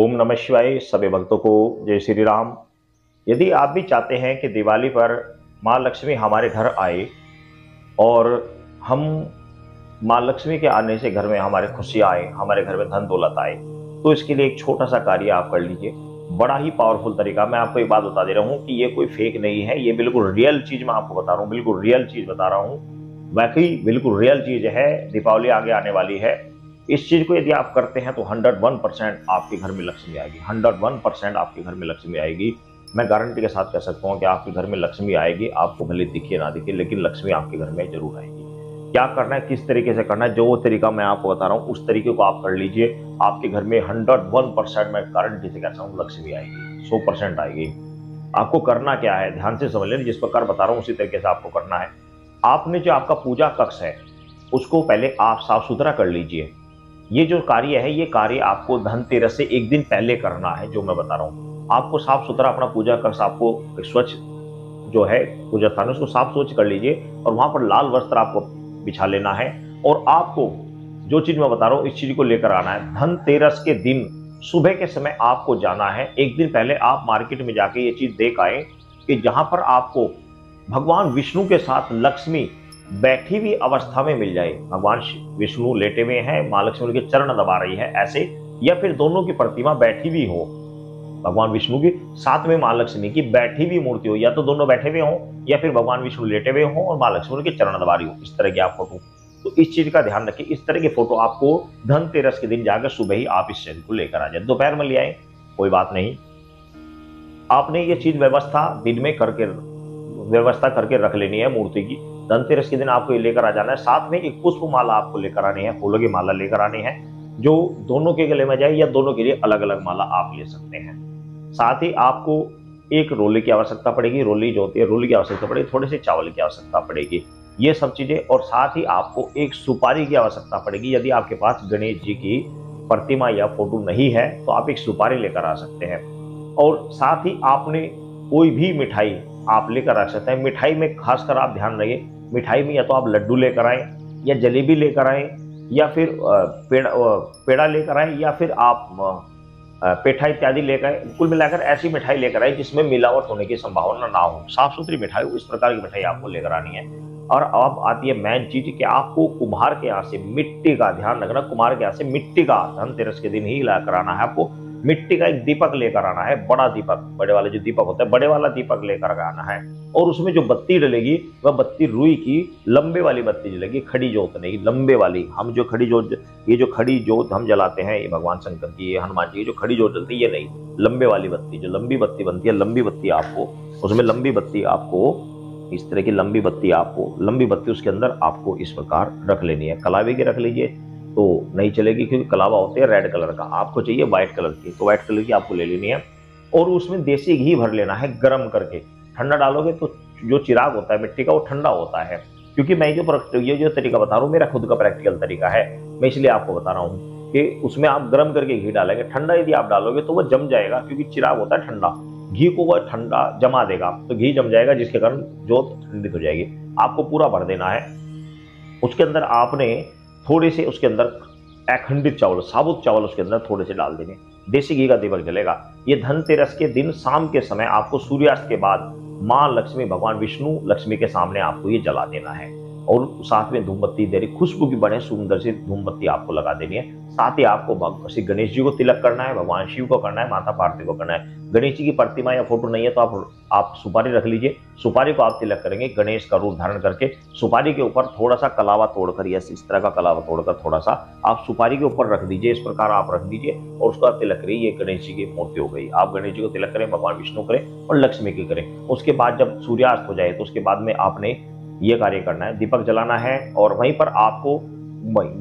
ओम नमः शिवाय। सभी भक्तों को जय श्री राम। यदि आप भी चाहते हैं कि दिवाली पर माँ लक्ष्मी हमारे घर आए और हम माँ लक्ष्मी के आने से घर में हमारे खुशियाँ आए, हमारे घर में धन दौलत आए, तो इसके लिए एक छोटा सा कार्य आप कर लीजिए। बड़ा ही पावरफुल तरीका। मैं आपको एक बात बता दे रहा हूँ कि ये कोई फेक नहीं है, ये बिल्कुल रियल चीज मैं आपको बता रहा हूँ, बिल्कुल रियल चीज बता रहा हूँ। वाकई बिल्कुल रियल चीज है। दीपावली आगे आने वाली है। इस चीज को यदि आप करते हैं तो 101% आपके घर में लक्ष्मी आएगी। 101% आपके घर में लक्ष्मी आएगी। मैं गारंटी के साथ कह सकता हूँ कि आपके घर में लक्ष्मी आएगी। आपको भले दिखे ना दिखे, लेकिन लक्ष्मी आपके घर में जरूर आएगी। क्या करना है, किस तरीके से करना है, जो वो तरीका मैं आपको बता रहा हूँ उस तरीके को आप कर लीजिए। आपके घर में 101% मैं गारंटी से कहता हूँ लक्ष्मी आएगी, 100% आएगी। आपको करना क्या है, ध्यान से समझ लें। जिस प्रकार बता रहा हूँ उसी तरीके से आपको करना है। आपने जो आपका पूजा कक्ष है उसको पहले आप साफ सुथरा कर लीजिए। ये जो कार्य है, ये कार्य आपको धनतेरस से एक दिन पहले करना है। जो मैं बता रहा हूँ, आपको साफ सुथरा अपना पूजा कक्ष, आपको स्वच्छ जो है पूजा स्थान उसको साफ स्वच्छ कर लीजिए और वहां पर लाल वस्त्र आपको बिछा लेना है। और आपको जो चीज मैं बता रहा हूं इस चीज को लेकर आना है। धनतेरस के दिन सुबह के समय आपको जाना है। एक दिन पहले आप मार्केट में जाके ये चीज देख आए कि जहां पर आपको भगवान विष्णु के साथ लक्ष्मी बैठी हुई अवस्था में मिल जाए। भगवान विष्णु लेटे हुए हैं, मां लक्ष्मी उनके चरण दबा रही है ऐसे, या फिर दोनों की प्रतिमा बैठी हुई हो, भगवान विष्णु की साथ में मां लक्ष्मी की बैठी हुई मूर्ति हो, या तो दोनों बैठे हुए हो या फिर भगवान विष्णु लेटे हुए हो और मां लक्ष्मी उनके चरण दबा रही हो, इस तरह की आप फोटो। तो इस चीज का ध्यान रखिए। इस तरह की फोटो आपको धनतेरस के दिन जाकर सुबह ही आप इस चीज को लेकर आ जाए। दोपहर में ले आए कोई बात नहीं, आपने ये चीज व्यवस्था दिन में करके व्यवस्था करके रख लेनी है मूर्ति की। धनतेरस के दिन आपको ये लेकर आ जाना है। साथ में एक पुष्प माला आपको लेकर आनी है, फूलों की माला लेकर आनी है जो दोनों के गले में जाए, या दोनों के लिए अलग अलग माला आप ले सकते हैं। साथ ही आपको एक रोली की आवश्यकता पड़ेगी। रोली जो होती है, रोली की आवश्यकता पड़ेगी, थोड़े से चावल की आवश्यकता पड़ेगी, ये सब चीजें। और साथ ही आपको एक सुपारी की आवश्यकता पड़ेगी। यदि आपके पास गणेश जी की प्रतिमा या फोटो नहीं है तो आप एक सुपारी लेकर आ सकते हैं। और साथ ही आपने कोई भी मिठाई आप लेकर आ सकते हैं। मिठाई में खासकर आप ध्यान रखिए, मिठाई में या तो आप लड्डू लेकर आए, या जलेबी लेकर आए, या फिर पेड़ा लेकर आए, या फिर आप पेठा इत्यादि लेकर आए। कुल मिलाकर ऐसी मिठाई लेकर आए जिसमें मिलावट होने की संभावना ना हो, साफ सुथरी मिठाई हो, इस प्रकार की मिठाई आपको लेकर आनी है। और अब आती है मेन चीज कि आपको कुम्हार के यहाँ से मिट्टी का, ध्यान रखना, कुम्हार के यहाँ से मिट्टी का धनतेरस के दिन ही लाकर आना है। आपको मिट्टी का एक दीपक लेकर आना है, बड़ा दीपक, बड़े वाले जो दीपक होता है, बड़े वाला दीपक लेकर आना है। और उसमें जो बत्ती डलेगी वह बत्ती रुई की लंबे वाली बत्ती जलेगी, खड़ी जोत नहीं, लंबे वाली। हम जो खड़ी जोत, ये जो खड़ी जोत हम जलाते हैं, ये भगवान शंकर की, ये हनुमान जी की जो खड़ी जोत जलती है, ये नहीं, लंबे वाली बत्ती, जो लंबी बत्ती बनती है, लंबी बत्ती आपको, उसमें लंबी बत्ती आपको, इस तरह की लंबी बत्ती आपको, लंबी बत्ती उसके अंदर आपको इस प्रकार रख लेनी है। कलावे की रख लीजिए तो नहीं चलेगी, क्योंकि कलावा होते हैं रेड कलर का, आपको चाहिए व्हाइट कलर की, तो व्हाइट कलर की आपको ले लेनी है। और उसमें देसी घी भर लेना है गर्म करके। ठंडा डालोगे तो जो चिराग होता है मिट्टी का वो ठंडा होता है। क्योंकि मैं ये जो तरीका बता रहा हूँ मेरा खुद का प्रैक्टिकल तरीका है, मैं इसलिए आपको बता रहा हूँ कि उसमें आप गर्म करके घी डालेंगे। ठंडा यदि आप डालोगे तो वो जम जाएगा, क्योंकि चिराग होता है ठंडा, घी को वह ठंडा जमा देगा, तो घी जम जाएगा, जिसके कारण जोत ठंडित हो जाएगी। आपको पूरा भर देना है। उसके अंदर आपने थोड़े से उसके अंदर अखंडित चावल, साबुत चावल उसके अंदर थोड़े से डाल देंगे। देसी घी का दीपक जलेगा। ये धनतेरस के दिन शाम के समय आपको सूर्यास्त के बाद मां लक्ष्मी, भगवान विष्णु लक्ष्मी के सामने आपको ये जला देना है। और साथ में धूमबत्ती दे रही, खुशबू की बने सुंदर सी धूमबत्ती आपको लगा देनी है। साथ ही आपको श्री गणेश जी को तिलक करना है, भगवान शिव को करना है, माता पार्वती को करना है। गणेश जी की प्रतिमा या फोटो नहीं है तो आप सुपारी रख लीजिए। सुपारी को आप तिलक करेंगे गणेश का रूप धारण करके। सुपारी के ऊपर थोड़ा सा कलावा तोड़कर, या इस तरह का कलावा तोड़कर थोड़ा सा आप सुपारी के ऊपर रख दीजिए। इस प्रकार आप रख दीजिए और उसका तिलक करिए। ये गणेश जी की मूर्ति हो गई। आप गणेश जी को तिलक करें, भगवान विष्णु करें और लक्ष्मी की करें। उसके बाद जब सूर्यास्त हो जाए तो उसके बाद में आपने ये कार्य करना है, दीपक जलाना है। और वहीं पर आपको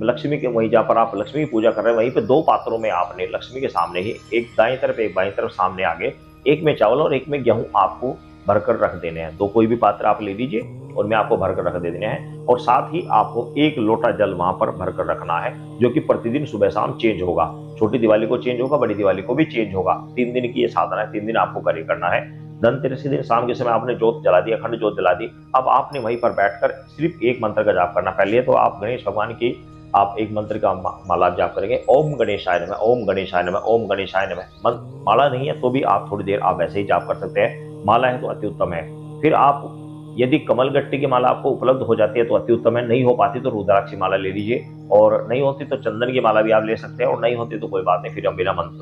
लक्ष्मी के, वहीं जहाँ पर आप लक्ष्मी की पूजा कर रहे हैं वहीं पे दो पात्रों में आपने लक्ष्मी के सामने ही, एक दाएं तरफ एक बाएं तरफ सामने आगे, एक में चावल और एक में गेहूं आपको भरकर रख देने हैं। दो कोई भी पात्र आप ले लीजिए और मैं आपको भरकर रख दे देने हैं। और साथ ही आपको एक लोटा जल वहां पर भरकर रखना है, जो कि प्रतिदिन सुबह शाम चेंज होगा। छोटी दिवाली को चेंज होगा, बड़ी दिवाली को भी चेंज होगा। 3 दिन की ये साधना है, 3 दिन आपको कार्य करना है। धनतेरस के दिन शाम के समय आपने जोत जला दी, अखंड जोत जला दी। अब आपने वहीं पर बैठकर सिर्फ एक मंत्र का जाप करना। पहले तो आप गणेश भगवान की आप एक मंत्र का माला जाप करेंगे, ओम गणेशाय नमः, ओम गणेशाय नमः, ओम गणेशाय नमः। माला नहीं है तो भी आप थोड़ी देर आप ऐसे ही जाप कर सकते हैं, माला है तो अति उत्तम है। फिर आप यदि कमल गट्टी की माला आपको उपलब्ध हो जाती है तो अति उत्तम है, नहीं हो पाती तो रुद्राक्ष की माला ले लीजिए, और नहीं होती तो चंदन की माला भी आप ले सकते हैं, और नहीं होती तो कोई बात नहीं, फिर हम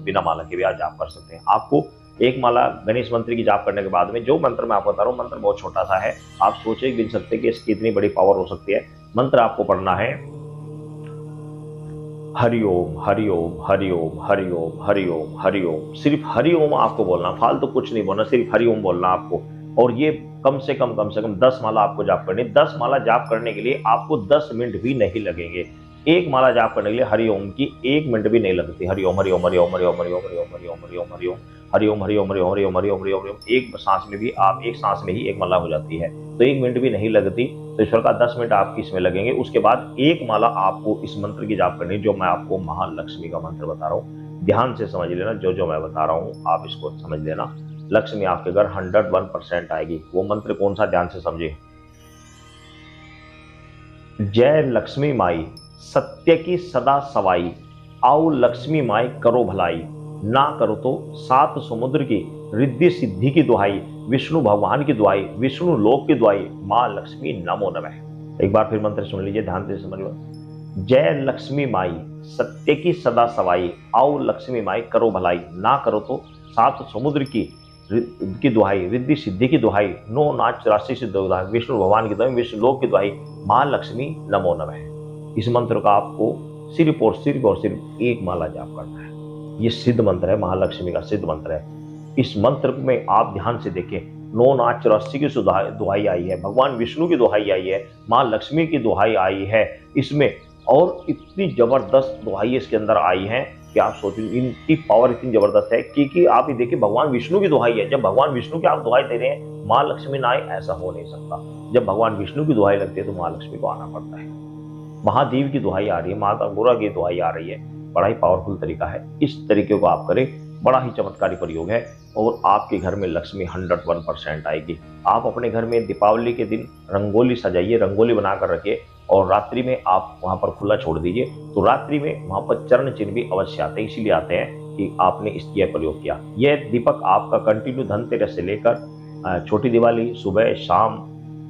बिना माला के भी आप जाप कर सकते हैं। आपको एक माला गणेश मंत्र की जाप करने के बाद में जो मंत्र मैं आपको बता रहा हूँ, मंत्र बहुत छोटा सा है, आप सोचे भी नहीं सकते कि इसकी इतनी बड़ी पावर हो सकती है। मंत्र आपको पढ़ना है हरिओम हरिओम हरिओम हरिओम हरिओम हरिओम, सिर्फ हरिओम आपको बोलना, फालतू कुछ नहीं बोलना, सिर्फ हरिओम बोलना आपको। और ये कम से कम 10 माला आपको जाप करनी। 10 माला जाप करने के लिए आपको 10 मिनट भी नहीं लगेंगे। एक माला जाप करने के लिए हरिओम की 1 मिनट भी नहीं लगती। हरिओम हरिओम हरिओम हरिओम हरिओम हरिओम हरिओम हरिओम हरिओम हरिओम हरिओम हरिओम हरिओम हरिओम हरिओम हरिओम, एक सांस में ही एक माला हो जाती है, तो 1 मिनट भी नहीं लगती। तो ईश्वर का 10 मिनट आपकी इसमें लगेंगे। उसके बाद एक माला आपको इस मंत्र की जाप करनी, जो मैं आपको महालक्ष्मी का मंत्र बता रहा हूँ। ध्यान से समझ लेना, जो मैं बता रहा हूँ आप इसको समझ लेना। लक्ष्मी आपके घर 101% आएगी। वो मंत्र कौन सा, ध्यान से समझिए। जय लक्ष्मी माई सत्य की सदा सवाई, आओ लक्ष्मी माई करो भलाई, ना करो तो 7 समुद्र की रिद्धि सिद्धि की दुहाई, विष्णु भगवान की दुहाई, विष्णु लोक की दुहाई, मां लक्ष्मी नमो नमः। एक बार फिर मंत्र सुन लीजिए, ध्यान से समझ लो। जय लक्ष्मी माई सत्य की सदा सवाई, आओ लक्ष्मी माई करो भलाई, ना करो तो 7 समुद्र की दुहाई, रिद्धि सिद्धि की दुहाई, 9 नाच राशि सिद्ध दुहाई, विष्णु भगवान की दुहाई, विष्णु लोक की दुहाई, मां लक्ष्मी नमो नमः। इस मंत्र का आपको सिर्फ और सिर्फ एक माला जाप करना है। ये सिद्ध मंत्र है, महालक्ष्मी का सिद्ध मंत्र है। इस मंत्र में आप ध्यान से देखें, 9 नाच 84 की दुहाई आई है, भगवान विष्णु की दुहाई आई है, मां लक्ष्मी की दुहाई आई है इसमें, और इतनी जबरदस्त दुहाई इसके अंदर आई है कि आप सोचिए इनकी पावर इतनी जबरदस्त है कि आप ये देखिए, भगवान विष्णु की दुहाई है। जब भगवान विष्णु की आप दुहाई दे रहे हैं, मां लक्ष्मी ना आए ऐसा हो नहीं सकता। जब भगवान विष्णु की दुहाई लगती है तो मां लक्ष्मी को आना पड़ता है। महादेव की दुहाई आ रही है, माता गौरा की दुहाई आ रही है। बड़ा ही पावरफुल तरीका है, इस तरीके को आप करें, बड़ा ही चमत्कारी प्रयोग है, और आपके घर में लक्ष्मी 101% आएगी। आप अपने घर में दीपावली के दिन रंगोली सजाइए, रंगोली बनाकर रखिए, और रात्रि में आप वहां पर खुला छोड़ दीजिए, तो रात्रि में वहां पर चरण चिन्ह भी अवश्य आते हैं, इसीलिए आते हैं कि आपने इसका प्रयोग किया। यह दीपक आपका कंटिन्यू धनतेरस से लेकर छोटी दिवाली सुबह शाम,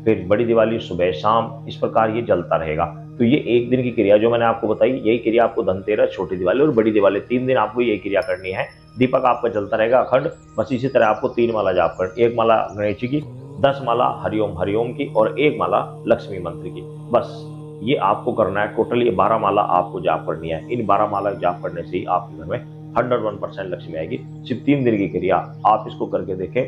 फिर बड़ी दिवाली सुबह शाम, इस प्रकार ये जलता रहेगा। तो ये एक दिन की क्रिया जो मैंने आपको बताई, यही क्रिया आपको धनतेरस, छोटी दिवाली और बड़ी दिवाली 3 दिन आपको यही क्रिया करनी है। दीपक आपका जलता रहेगा अखंड। बस इसी तरह आपको 3 माला जाप कर, 1 माला गणेश जी की, 10 माला हरिओम हरिओम की, और 1 माला लक्ष्मी मंत्र की। बस ये आपको करना है। टोटल ये 12 माला आपको जाप करनी है। इन 12 माला जाप करने से ही आपके घर में 101% लक्ष्मी आएगी। सिर्फ 3 दिन की क्रिया, आप इसको करके देखें,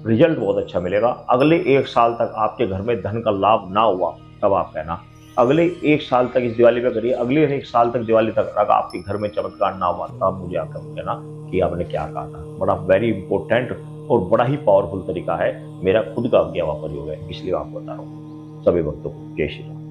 रिजल्ट बहुत अच्छा मिलेगा। अगले 1 साल तक आपके घर में धन का लाभ ना हुआ तब आप कहना, अगले 1 साल तक, इस दिवाली पे करिए, अगले 1 साल तक दिवाली तक अगर आपके घर में चमत्कार ना हुआ तब मुझे आकर कहना कि आपने क्या कहा था। बड़ा वेरी इंपॉर्टेंट और बड़ा ही पावरफुल तरीका है, मेरा खुद का किया हुआ प्रयोग है, इसलिए आपको बता रहा हूँ। सभी भक्तों को जय श्री राम।